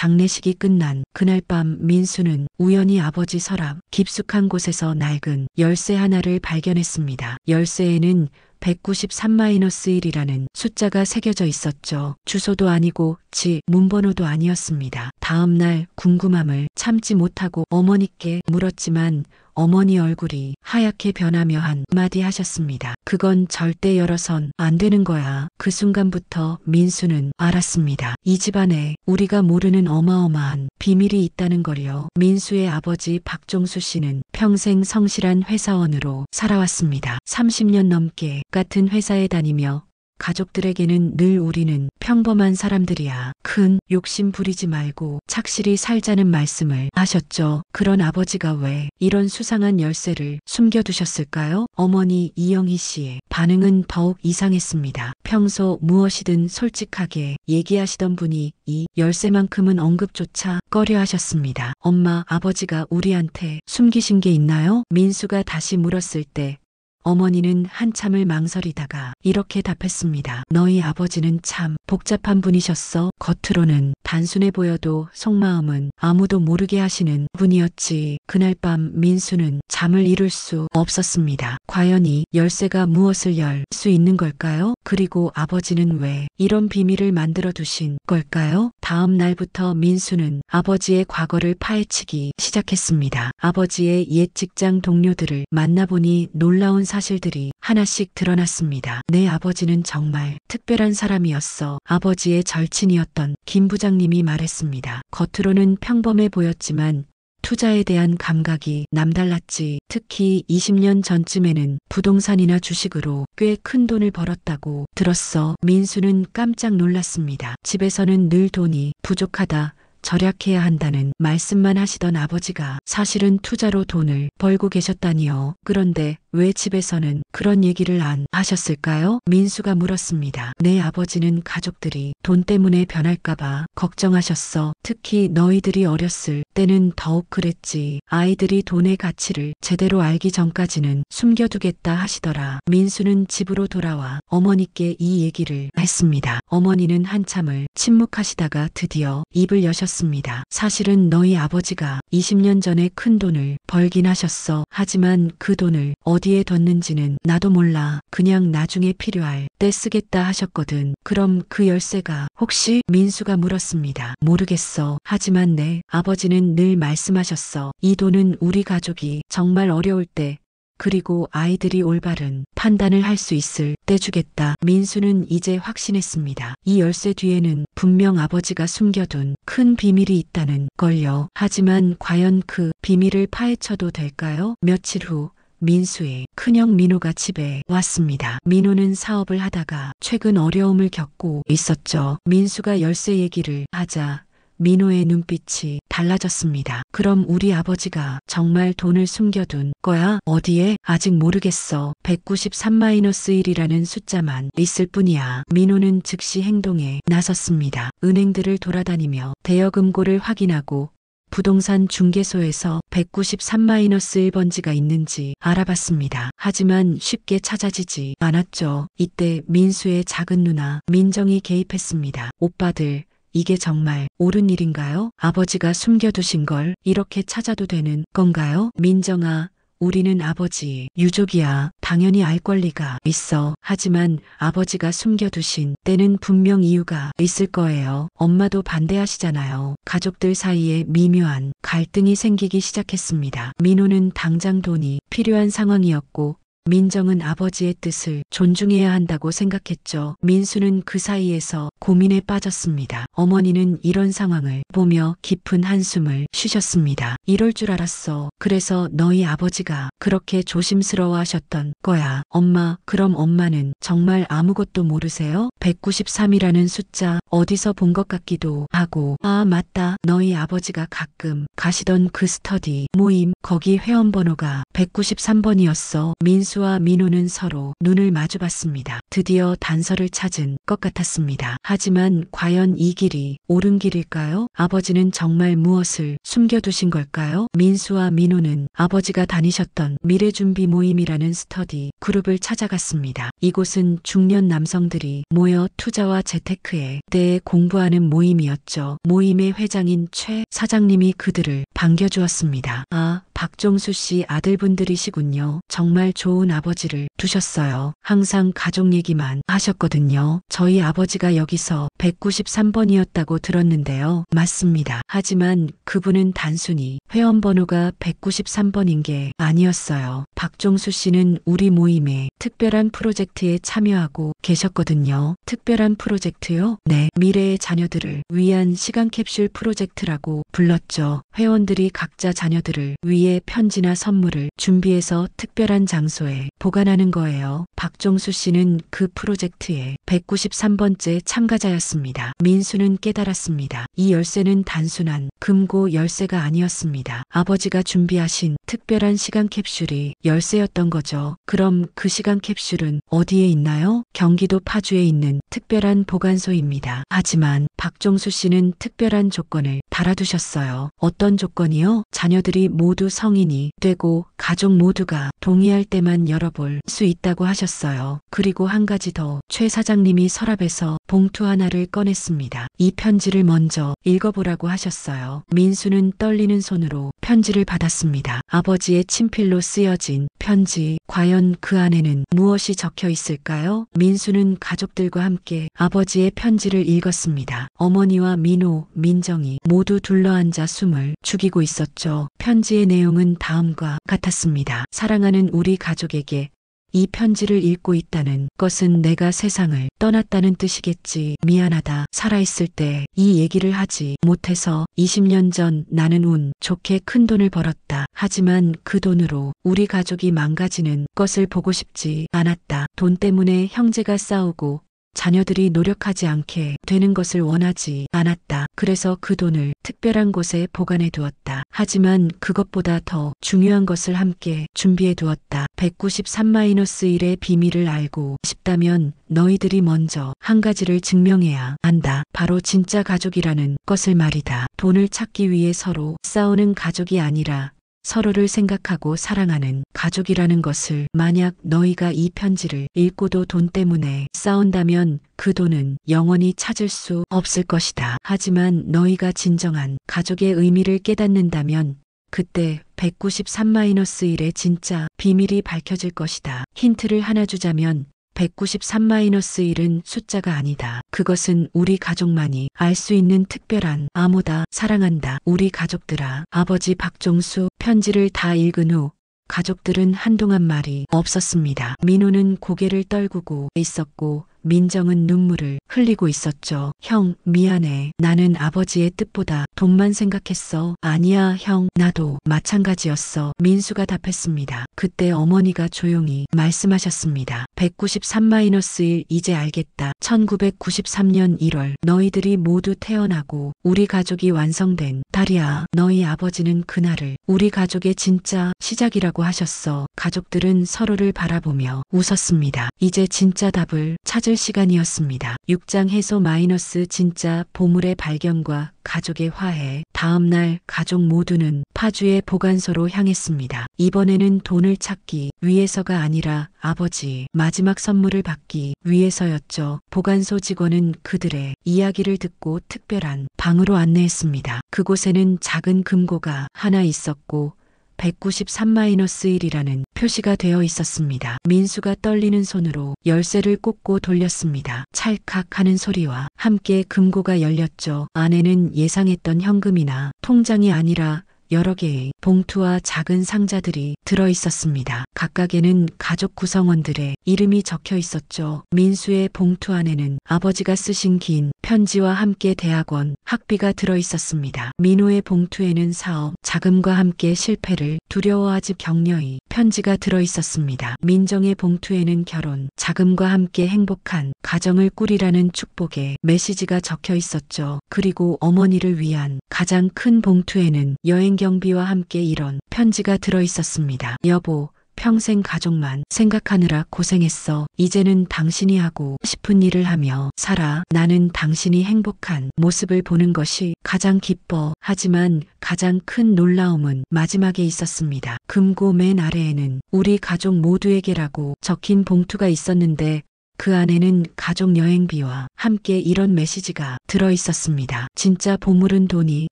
장례식이 끝난 그날 밤 민수는 우연히 아버지 서랍 깊숙한 곳에서 낡은 열쇠 하나를 발견했습니다. 열쇠에는 193-1이라는 숫자가 새겨져 있었죠. 주소도 아니고 집 문번호도 아니었습니다. 다음 날 궁금함을 참지 못하고 어머니께 물었지만 어머니 얼굴이 하얗게 변하며 한마디 하셨습니다. 그건 절대 열어선 안 되는 거야. 그 순간부터 민수는 알았습니다. 이 집안에 우리가 모르는 어마어마한 비밀이 있다는 걸요. 민수의 아버지 박종수 씨는 평생 성실한 회사원으로 살아왔습니다. 30년 넘게 같은 회사에 다니며 가족들에게는 늘 우리는 평범한 사람들이야. 큰 욕심 부리지 말고 착실히 살자는 말씀을 하셨죠. 그런 아버지가 왜 이런 수상한 열쇠를 숨겨두셨을까요? 어머니 이영희 씨의 반응은 더욱 이상했습니다. 평소 무엇이든 솔직하게 얘기하시던 분이 이 열쇠만큼은 언급조차 꺼려 하셨습니다. 엄마, 아버지가 우리한테 숨기신 게 있나요? 민수가 다시 물었을 때 어머니는 한참을 망설이다가 이렇게 답했습니다. 너희 아버지는 참 복잡한 분이셨어. 겉으로는 단순해 보여도 속마음은 아무도 모르게 하시는 분이었지. 그날 밤 민수는 잠을 이룰 수 없었습니다. 과연 이 열쇠가 무엇을 열 수 있는 걸까요? 그리고 아버지는 왜 이런 비밀을 만들어 두신 걸까요? 다음 날부터 민수는 아버지의 과거를 파헤치기 시작했습니다. 아버지의 옛 직장 동료들을 만나보니 놀라운 사실들이 하나씩 드러났습니다. 내 아버지는 정말 특별한 사람이었어. 아버지의 절친이었던 김 부장님이 말했습니다. 겉으로는 평범해 보였지만 투자에 대한 감각이 남달랐지. 특히 20년 전쯤에는 부동산이나 주식으로 꽤 큰 돈을 벌었다고 들었어. 민수는 깜짝 놀랐습니다. 집에서는 늘 돈이 부족하다, 절약해야 한다는 말씀만 하시던 아버지가 사실은 투자로 돈을 벌고 계셨다니요. 그런데 왜 집에서는 그런 얘기를 안 하셨을까요? 민수가 물었습니다. 내 아버지는 가족들이 돈 때문에 변할까봐 걱정하셨어. 특히 너희들이 어렸을 때는 더욱 그랬지. 아이들이 돈의 가치를 제대로 알기 전까지는 숨겨두겠다 하시더라. 민수는 집으로 돌아와 어머니께 이 얘기를 했습니다. 어머니는 한참을 침묵하시다가 드디어 입을 여셨습니다. 사실은 너희 아버지가 20년 전에 큰 돈을 벌긴 하셨어. 하지만 그 돈을 어디에 뒀는지는 나도 몰라. 그냥 나중에 필요할 때 쓰겠다 하셨거든. 그럼 그 열쇠가 혹시? 민수가 물었습니다. 모르겠어. 하지만 내 아버지는 늘 말씀하셨어. 이 돈은 우리 가족이 정말 어려울 때 그리고 아이들이 올바른 판단을 할 수 있을 때 주겠다. 민수는 이제 확신했습니다. 이 열쇠 뒤에는 분명 아버지가 숨겨둔 큰 비밀이 있다는 걸요. 하지만 과연 그 비밀을 파헤쳐도 될까요? 며칠 후 민수의 큰형 민호가 집에 왔습니다. 민호는 사업을 하다가 최근 어려움을 겪고 있었죠. 민수가 열쇠 얘기를 하자 민호의 눈빛이 달라졌습니다. 그럼 우리 아버지가 정말 돈을 숨겨둔 거야? 어디에? 아직 모르겠어. 193-1이라는 숫자만 있을 뿐이야. 민호는 즉시 행동에 나섰습니다. 은행들을 돌아다니며 대여금고를 확인하고 부동산 중개소에서 193-1번지가 있는지 알아봤습니다. 하지만 쉽게 찾아지지 않았죠. 이때 민수의 작은 누나 민정이 개입했습니다. 오빠들, 이게 정말 옳은 일인가요? 아버지가 숨겨두신 걸 이렇게 찾아도 되는 건가요? 민정아, 우리는 아버지의 유족이야. 당연히 알 권리가 있어. 하지만 아버지가 숨겨두신 때는 분명 이유가 있을 거예요. 엄마도 반대하시잖아요. 가족들 사이에 미묘한 갈등이 생기기 시작했습니다. 민호는 당장 돈이 필요한 상황이었고 민정은 아버지의 뜻을 존중해야 한다고 생각했죠. 민수는 그 사이에서 고민에 빠졌습니다. 어머니는 이런 상황을 보며 깊은 한숨을 쉬셨습니다. 이럴 줄 알았어. 그래서 너희 아버지가 그렇게 조심스러워 하셨던 거야. 엄마, 그럼 엄마는 정말 아무것도 모르세요? 193이라는 숫자 어디서 본 것 같기도 하고. 아, 맞다. 너희 아버지가 가끔 가시던 그 스터디 모임, 거기 회원번호가 193번이었어. 민수와 민호는 서로 눈을 마주봤습니다. 드디어 단서를 찾은 것 같았습니다. 하지만 과연 이 길이 옳은 길일까요? 아버지는 정말 무엇을 숨겨두신 걸까요? 민수와 민호는 아버지가 다니셨던 미래준비 모임이라는 스터디 그룹을 찾아갔습니다. 이곳은 중년 남성들이 모여 투자와 재테크에 대해 공부하는 모임이었죠. 모임의 회장인 최 사장님이 그들을 반겨주었습니다. 아, 박종수 씨 아들분들이시군요. 정말 좋은 아버지를 두셨어요. 항상 가족 얘기만 하셨거든요. 저희 아버지가 여기서 193번이었다고 들었는데요. 맞습니다. 하지만 그분은 단순히 회원번호가 193번인 게 아니었어요. 박종수 씨는 우리 모임에 특별한 프로젝트에 참여하고 계셨거든요. 특별한 프로젝트요? 네, 미래의 자녀들을 위한 시간 캡슐 프로젝트라고 불렀죠. 회원들이 각자 자녀들을 위해 편지나 선물을 준비해서 특별한 장소에 보관하는 거예요. 박종수 씨는 그 프로젝트의 193번째 참가자였습니다. 민수는 깨달았습니다. 이 열쇠는 단순한 금고 열쇠가 아니었습니다. 아버지가 준비하신 특별한 시간 캡슐이 열쇠였던 거죠. 그럼 그 시간 캡슐은 어디에 있나요? 경기도 파주에 있는 특별한 보관소입니다. 하지만 박종수 씨는 특별한 조건을 달아두셨어요. 어떤 조건이요? 자녀들이 모두 성인이 되고 가족 모두가 동의할 때만 열어볼 수 있다고 하셨어요. 그리고 한 가지 더, 최 사장님이 서랍에서 봉투 하나를 꺼냈습니다. 이 편지를 먼저 읽어보라고 하셨어요. 민수는 떨리는 손으로 편지를 받았습니다. 아버지의 친필로 쓰여진 편지, 과연 그 안에는 무엇이 적혀 있을까요? 민수는 가족들과 함께 아버지의 편지를 읽었습니다. 어머니와 민호, 민정이 모두 둘러앉아 숨을 죽이고 있었죠. 편지의 내용은 다음과 같았습니다. 사랑하는 우리 가족에게 이 편지를 읽고 있다는 것은 내가 세상을 떠났다는 뜻이겠지. 미안하다. 살아있을 때 이 얘기를 하지 못해서 20년 전 나는 운 좋게 큰 돈을 벌었다. 하지만 그 돈으로 우리 가족이 망가지는 것을 보고 싶지 않았다. 돈 때문에 형제가 싸우고 자녀들이 노력하지 않게 되는 것을 원하지 않았다. 그래서 그 돈을 특별한 곳에 보관해 두었다. 하지만 그것보다 더 중요한 것을 함께 준비해 두었다. 193-1의 비밀을 알고 싶다면 너희들이 먼저 한 가지를 증명해야 한다. 바로 진짜 가족이라는 것을 말이다. 돈을 찾기 위해 서로 싸우는 가족이 아니라 서로를 생각하고 사랑하는 가족이라는 것을. 만약 너희가 이 편지를 읽고도 돈 때문에 싸운다면 그 돈은 영원히 찾을 수 없을 것이다. 하지만 너희가 진정한 가족의 의미를 깨닫는다면 그때 193-1의 진짜 비밀이 밝혀질 것이다. 힌트를 하나 주자면 193-1은 숫자가 아니다. 그것은 우리 가족만이 알 수 있는 특별한 암호다. 사랑한다. 우리 가족들아. 아버지 박종수. 편지를 다 읽은 후 가족들은 한동안 말이 없었습니다. 민호는 고개를 떨구고 있었고 민정은 눈물을 흘리고 있었죠. 형, 미안해. 나는 아버지의 뜻보다 돈만 생각했어. 아니야, 형. 나도 마찬가지였어. 민수가 답했습니다. 그때 어머니가 조용히 말씀하셨습니다. 193-1 이제 알겠다. 1993년 1월 너희들이 모두 태어나고 우리 가족이 완성된 달이야. 너희 아버지는 그날을 우리 가족의 진짜 시작이라고 하셨어. 가족들은 서로를 바라보며 웃었습니다. 이제 진짜 답을 찾을 시간이었습니다. 6장 해소 마이너스 진짜 보물의 발견과 가족의 화해. 다음 날 가족 모두는 파주의 보관소로 향했습니다. 이번에는 돈을 찾기 위해서가 아니라 아버지의 마지막 선물을 받기 위해서였죠. 보관소 직원은 그들의 이야기를 듣고 특별한 방으로 안내했습니다. 그곳에는 작은 금고가 하나 있었고 193-1이라는 표시가 되어 있었습니다. 민수가 떨리는 손으로 열쇠를 꽂고 돌렸습니다. 찰칵 하는 소리와 함께 금고가 열렸죠. 안에는 예상했던 현금이나 통장이 아니라 여러 개의 봉투와 작은 상자들이 들어 있었습니다. 각각에는 가족 구성원들의 이름이 적혀 있었죠. 민수의 봉투 안에는 아버지가 쓰신 긴 편지와 함께 대학원 학비가 들어 있었습니다. 민호의 봉투에는 사업 자금과 함께 실패를 두려워하지 격려의 편지가 들어 있었습니다. 민정의 봉투에는 결혼 자금과 함께 행복한 가정을 꾸리라는 축복의 메시지가 적혀 있었죠. 그리고 어머니를 위한 가장 큰 봉투에는 여행 경비와 함께 이런 편지가 들어 있었습니다. 여보, 평생 가족만 생각하느라 고생했어. 이제는 당신이 하고 싶은 일을 하며 살아. 나는 당신이 행복한 모습을 보는 것이 가장 기뻐. 하지만 가장 큰 놀라움은 마지막에 있었습니다. 금고 맨 아래에는 우리 가족 모두에게라고 적힌 봉투가 있었는데 그 안에는 가족 여행비와 함께 이런 메시지가 들어 있었습니다. 진짜 보물은 돈이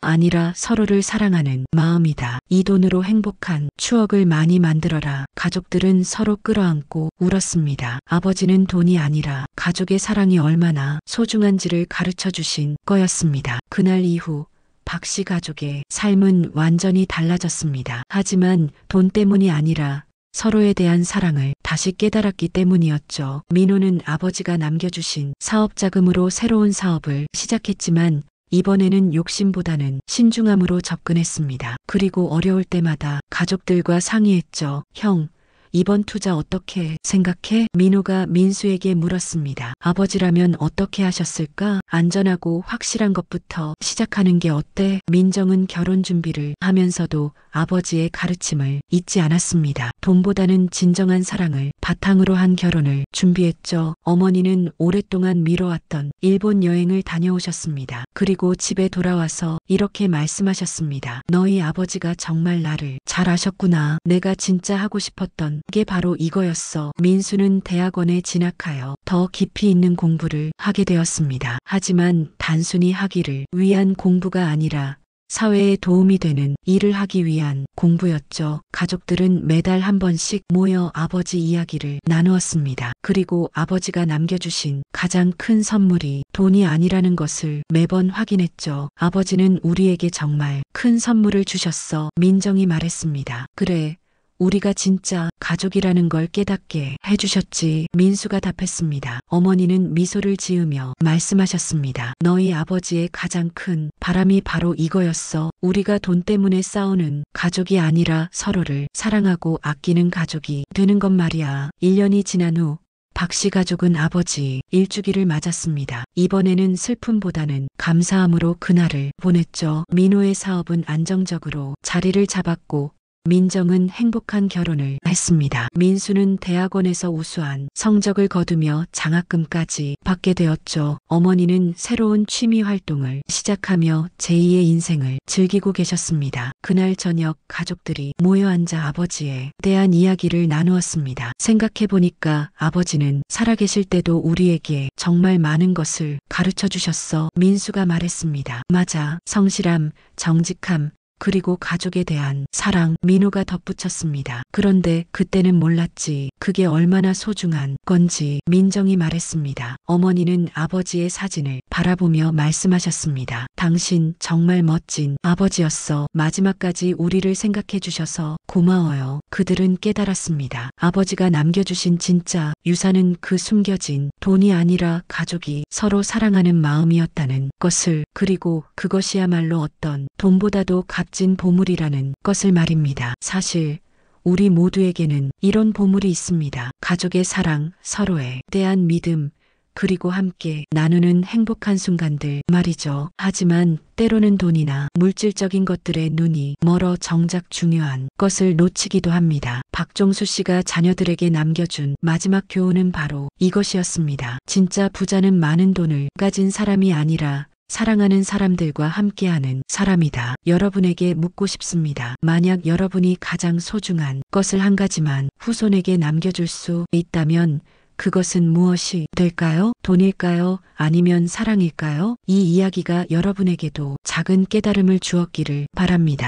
아니라 서로를 사랑하는 마음이다. 이 돈으로 행복한 추억을 많이 만들어라. 가족들은 서로 끌어안고 울었습니다. 아버지는 돈이 아니라 가족의 사랑이 얼마나 소중한지를 가르쳐 주신 거였습니다. 그날 이후 박 씨 가족의 삶은 완전히 달라졌습니다. 하지만 돈 때문이 아니라 서로에 대한 사랑을 다시 깨달았기 때문이었죠. 민호는 아버지가 남겨주신 사업 자금으로 새로운 사업을 시작했지만 이번에는 욕심보다는 신중함으로 접근했습니다. 그리고 어려울 때마다 가족들과 상의했죠. 형, 이번 투자 어떻게 생각해? 민호가 민수에게 물었습니다. 아버지라면 어떻게 하셨을까? 안전하고 확실한 것부터 시작하는 게 어때? 민정은 결혼 준비를 하면서도 아버지의 가르침을 잊지 않았습니다. 돈보다는 진정한 사랑을 바탕으로 한 결혼을 준비했죠. 어머니는 오랫동안 미뤄왔던 일본 여행을 다녀오셨습니다. 그리고 집에 돌아와서 이렇게 말씀하셨습니다. 너희 아버지가 정말 나를 잘 아셨구나. 내가 진짜 하고 싶었던 게 바로 이거였어. 민수는 대학원에 진학하여 더 깊이 있는 공부를 하게 되었습니다. 하지만 단순히 학위를 위한 공부가 아니라 사회에 도움이 되는 일을 하기 위한 공부였죠. 가족들은 매달 한 번씩 모여 아버지 이야기를 나누었습니다. 그리고 아버지가 남겨주신 가장 큰 선물이 돈이 아니라는 것을 매번 확인했죠. 아버지는 우리에게 정말 큰 선물을 주셨어. 민정이 말했습니다. 그래. 우리가 진짜 가족이라는 걸 깨닫게 해주셨지. 민수가 답했습니다. 어머니는 미소를 지으며 말씀하셨습니다. 너희 아버지의 가장 큰 바람이 바로 이거였어. 우리가 돈 때문에 싸우는 가족이 아니라 서로를 사랑하고 아끼는 가족이 되는 것 말이야. 1년이 지난 후 박 씨 가족은 아버지 일주기를 맞았습니다. 이번에는 슬픔보다는 감사함으로 그날을 보냈죠. 민호의 사업은 안정적으로 자리를 잡았고 민정은 행복한 결혼을 했습니다. 민수는 대학원에서 우수한 성적을 거두며 장학금까지 받게 되었죠. 어머니는 새로운 취미 활동을 시작하며 제2의 인생을 즐기고 계셨습니다. 그날 저녁 가족들이 모여 앉아 아버지에 대한 이야기를 나누었습니다. 생각해보니까 아버지는 살아계실 때도 우리에게 정말 많은 것을 가르쳐 주셨어. 민수가 말했습니다. 맞아. 성실함, 정직함, 그리고 가족에 대한 사랑. 민호가 덧붙였습니다. 그런데 그때는 몰랐지. 그게 얼마나 소중한 건지. 민정이 말했습니다. 어머니는 아버지의 사진을 바라보며 말씀하셨습니다. 당신 정말 멋진 아버지였어. 마지막까지 우리를 생각해 주셔서 고마워요. 그들은 깨달았습니다. 아버지가 남겨주신 진짜 유산은 그 숨겨진 돈이 아니라 가족이 서로 사랑하는 마음이었다는 것을, 그리고 그것이야말로 어떤 돈보다도 값진 보물이라는 것을 말입니다. 사실 우리 모두에게는 이런 보물이 있습니다. 가족의 사랑, 서로에 대한 믿음, 그리고 함께 나누는 행복한 순간들 말이죠. 하지만 때로는 돈이나 물질적인 것들에 눈이 멀어 정작 중요한 것을 놓치기도 합니다. 박종수 씨가 자녀들에게 남겨준 마지막 교훈은 바로 이것이었습니다. 진짜 부자는 많은 돈을 가진 사람이 아니라 사랑하는 사람들과 함께하는 사람이다. 여러분에게 묻고 싶습니다. 만약 여러분이 가장 소중한 것을 한 가지만 후손에게 남겨줄 수 있다면 그것은 무엇이 될까요? 돈일까요? 아니면 사랑일까요? 이 이야기가 여러분에게도 작은 깨달음을 주었기를 바랍니다.